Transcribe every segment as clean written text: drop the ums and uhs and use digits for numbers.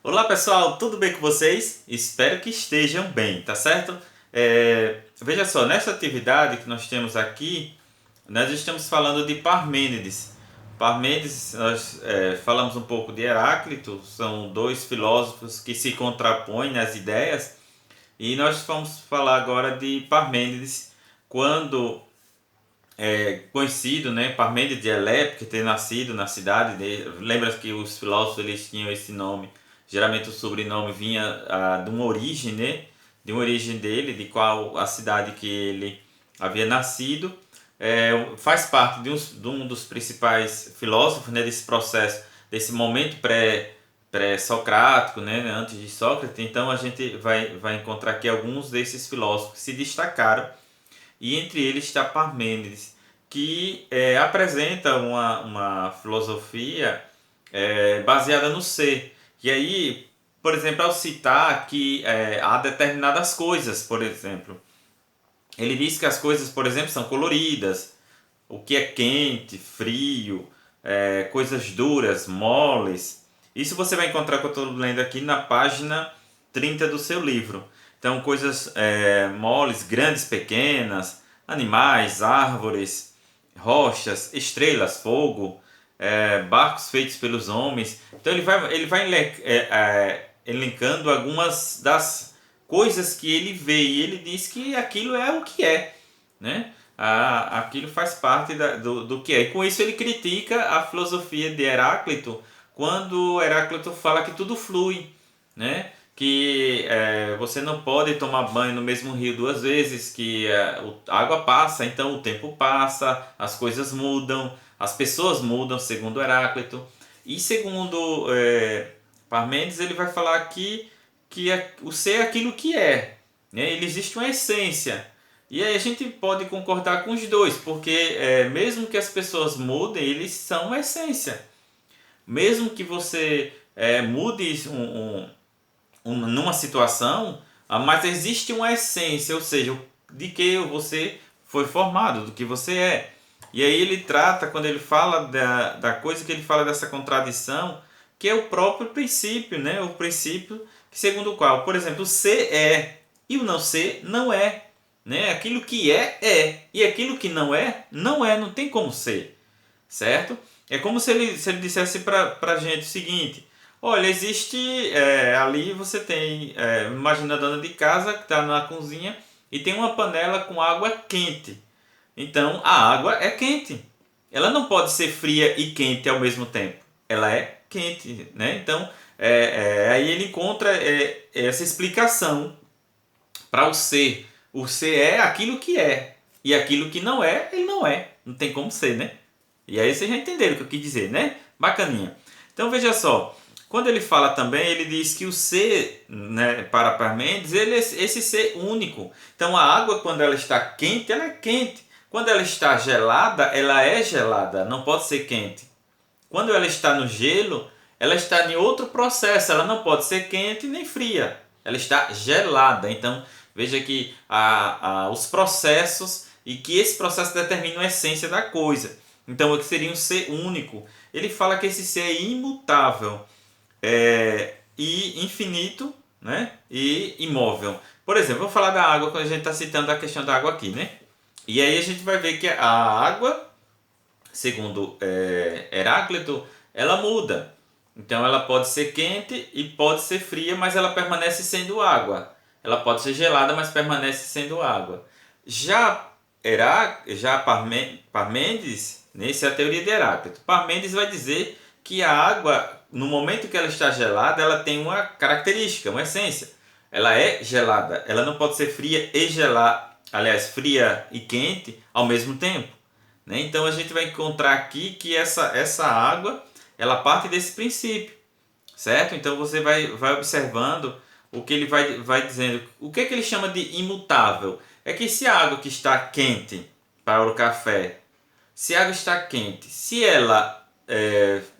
Olá pessoal, tudo bem com vocês? Espero que estejam bem, tá certo? Veja só, nessa atividade que nós temos aqui, nós estamos falando de Parmênides. Parmênides, nós falamos um pouco de Heráclito, são dois filósofos que se contrapõem nas ideias, e nós vamos falar agora de Parmênides, quando conhecido, né, Parmênides de Elepo, que tem nascido na cidade dele. Lembra que os filósofos eles tinham esse nome, geralmente o sobrenome vinha de uma origem, né, de uma origem dele, de qual a cidade que ele havia nascido. Faz parte de um dos principais filósofos, né, desse processo, desse momento pré-socrático, né, antes de Sócrates. Então a gente vai encontrar aqui alguns desses filósofos que se destacaram, e entre eles está Parmênides, que apresenta uma filosofia baseada no ser. E aí, por exemplo, ao citar que há determinadas coisas, por exemplo, ele diz que as coisas, por exemplo, são coloridas, o que é quente, frio, coisas duras, moles. Isso você vai encontrar, que eu estou lendo aqui, na página 30 do seu livro. Então, coisas moles, grandes, pequenas, animais, árvores, rochas, estrelas, fogo, barcos feitos pelos homens. Então, ele vai elencando algumas das coisas que ele vê, e ele diz que aquilo é o que é, né? Aquilo faz parte do que é. E com isso ele critica a filosofia de Heráclito, quando Heráclito fala que tudo flui, né? Que você não pode tomar banho no mesmo rio duas vezes, que a água passa, então o tempo passa, as coisas mudam, as pessoas mudam, segundo Heráclito. E segundo Parmênides, ele vai falar aqui que o ser é aquilo que é, né? Ele existe uma essência. E aí a gente pode concordar com os dois, porque mesmo que as pessoas mudem, eles são uma essência. Mesmo que você mude numa situação, mas existe uma essência, ou seja, de que você foi formado, do que você é. E aí ele trata, quando ele fala da coisa que ele fala dessa contradição, que é o próprio princípio, né? O princípio segundo o qual, por exemplo, o ser é e o não ser não é. Né? Aquilo que é, e aquilo que não é, não é, não tem como ser, certo? É como se ele dissesse para a gente o seguinte: olha, existe ali você tem, imagina a dona de casa que está na cozinha e tem uma panela com água quente. Então a água é quente, ela não pode ser fria e quente ao mesmo tempo, ela é quente, né? Então aí ele encontra essa explicação para o ser. O ser é aquilo que é. E aquilo que não é, ele não é. Não tem como ser, né? E aí vocês já entenderam o que eu quis dizer, né? Bacaninha. Então veja só. Quando ele fala também, ele diz que o ser, né, para Parmênides, ele é esse ser único. Então a água, quando ela está quente, ela é quente. Quando ela está gelada, ela é gelada. Não pode ser quente. Quando ela está no gelo, ela está em outro processo. Ela não pode ser quente nem fria. Ela está gelada. Então, veja que os processos, e que esse processo determina a essência da coisa. Então, o que seria um ser único? Ele fala que esse ser é imutável, e infinito, né? E imóvel. Por exemplo, vou falar da água quando a gente está citando a questão da água aqui, né? E aí a gente vai ver que a água, segundo Heráclito, ela muda. Então ela pode ser quente e pode ser fria, mas ela permanece sendo água. Ela pode ser gelada, mas permanece sendo água. Já Parmênides, nessa é a teoria de Heráclito. Parmênides vai dizer que a água, no momento que ela está gelada, ela tem uma característica, uma essência. Ela é gelada. Ela não pode ser fria e gelada, aliás, fria e quente ao mesmo tempo, né? Então a gente vai encontrar aqui que essa água, ela parte desse princípio, certo? Então você vai observando o que ele vai dizendo. O que ele chama de imutável? É que se a água que está quente para o café, se a água está quente, se ela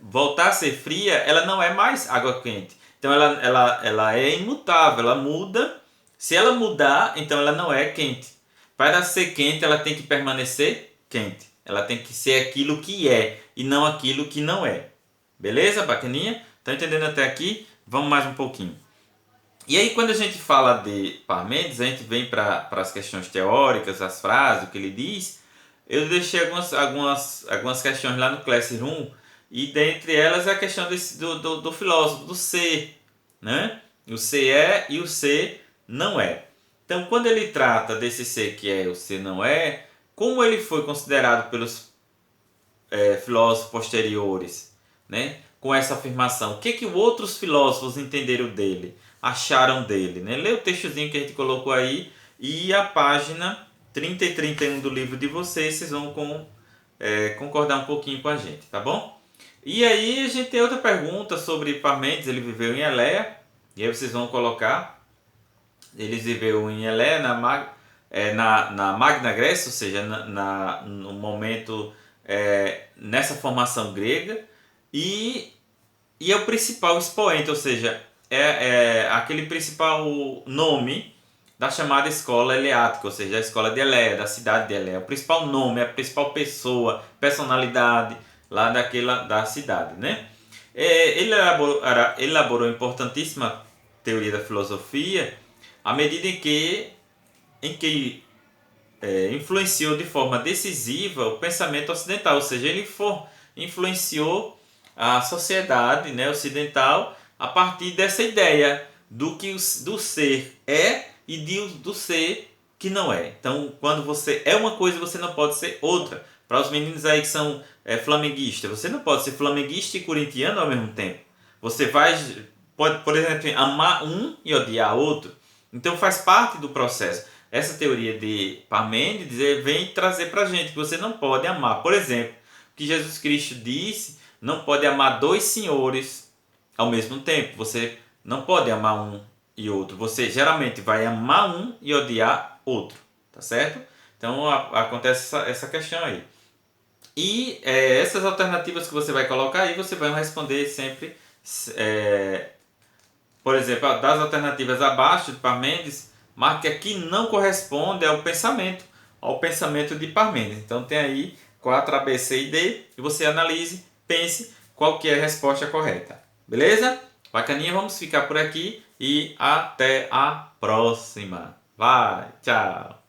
voltar a ser fria, ela não é mais água quente. Então ela é imutável, ela muda. Se ela mudar, então ela não é quente. Para ser quente, ela tem que permanecer quente. Ela tem que ser aquilo que é e não aquilo que não é. Beleza, bacaninha? Tá entendendo até aqui? vamos mais um pouquinho. E aí, quando a gente fala de Parmênides, a gente vem para as questões teóricas, as frases, o que ele diz. Eu deixei algumas questões lá no Classroom, e dentre elas é a questão do filósofo, do ser, né? O ser é e o ser não é. Então, quando ele trata desse ser que é e o ser não é, como ele foi considerado pelos filósofos posteriores, né? Com essa afirmação, o que outros filósofos entenderam dele, acharam dele, né? Lê o textozinho que a gente colocou aí e a página 30 e 31 do livro de vocês vão concordar um pouquinho com a gente, tá bom? E aí a gente tem outra pergunta sobre Parmênides. Ele viveu em Eleia, e aí vocês vão colocar, ele viveu em Eleia na Magna Grécia, ou seja, no momento, nessa formação grega, e é o principal expoente, ou seja, é aquele principal nome da chamada escola eleática, ou seja, a escola de Eleia, da cidade de Eleia. O principal nome, a principal pessoa, personalidade lá da cidade, né? Ele elaborou importantíssima teoria da filosofia à medida em que influenciou de forma decisiva o pensamento ocidental, ou seja, ele influenciou a sociedade, né, ocidental a partir dessa ideia do ser é e do ser que não é. Então, quando você é uma coisa, você não pode ser outra. Para os meninos aí que são flamenguistas, você não pode ser flamenguista e corintiano ao mesmo tempo. Você pode, por exemplo, amar um e odiar outro. Então, faz parte do processo. Essa teoria de Parmênides vem trazer para a gente que você não pode amar. Por exemplo, o que Jesus Cristo disse, não pode amar dois senhores ao mesmo tempo. Você não pode amar um e outro. Você geralmente vai amar um e odiar outro. Tá certo? Então acontece essa questão aí. E essas alternativas que você vai colocar aí, você vai responder sempre. Por exemplo, das alternativas abaixo de Parmênides, marque aqui não corresponde ao pensamento de Parmênides. Então tem aí 4 A, B, C e D, e você analise, pense qual que é a resposta correta. Beleza? Bacaninha, vamos ficar por aqui e até a próxima. Vai, tchau!